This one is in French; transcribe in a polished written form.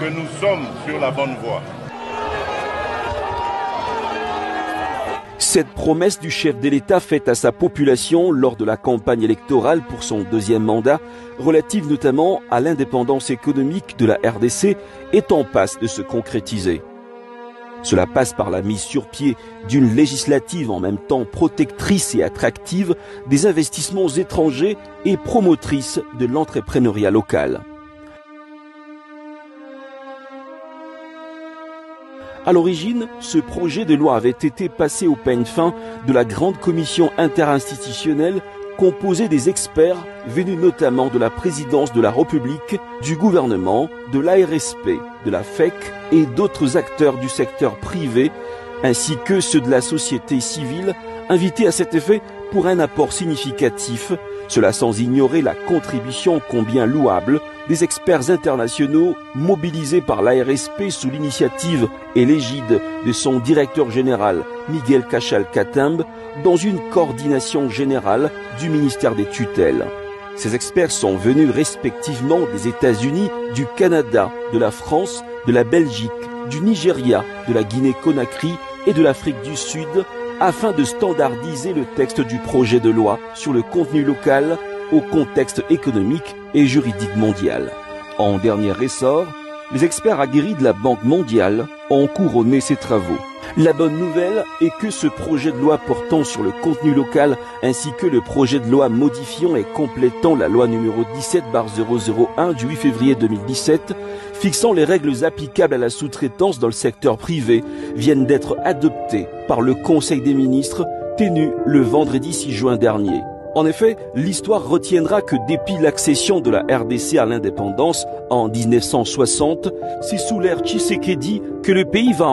que nous sommes sur la bonne voie. Cette promesse du chef de l'État faite à sa population lors de la campagne électorale pour son deuxième mandat, relative notamment à l'indépendance économique de la RDC, est en passe de se concrétiser. Cela passe par la mise sur pied d'une législative en même temps protectrice et attractive des investissements étrangers et promotrice de l'entrepreneuriat local. À l'origine, ce projet de loi avait été passé au peigne fin de la grande commission interinstitutionnelle composée des experts venus notamment de la présidence de la République, du gouvernement, de l'ARSP, de la FEC et d'autres acteurs du secteur privé, ainsi que ceux de la société civile, invités à cet effet pour un apport significatif, cela sans ignorer la contribution combien louable des experts internationaux mobilisés par l'ARSP sous l'initiative et l'égide de son directeur général Miguel Cachal-Catambe dans une coordination générale du ministère des tutelles. Ces experts sont venus respectivement des États-Unis, du Canada, de la France, de la Belgique, du Nigeria, de la Guinée-Conakry et de l'Afrique du Sud afin de standardiser le texte du projet de loi sur le contenu local au contexte économique et juridique mondial. En dernier ressort, les experts aguerris de la Banque mondiale ont couronné ces travaux. La bonne nouvelle est que ce projet de loi portant sur le contenu local ainsi que le projet de loi modifiant et complétant la loi numéro 17/001 du 8 février 2017 fixant les règles applicables à la sous-traitance dans le secteur privé viennent d'être adoptés par le Conseil des ministres tenu le vendredi 6 juin dernier. En effet, l'histoire retiendra que depuis l'accession de la RDC à l'indépendance en 1960, c'est sous l'ère Tshisekedi que le pays va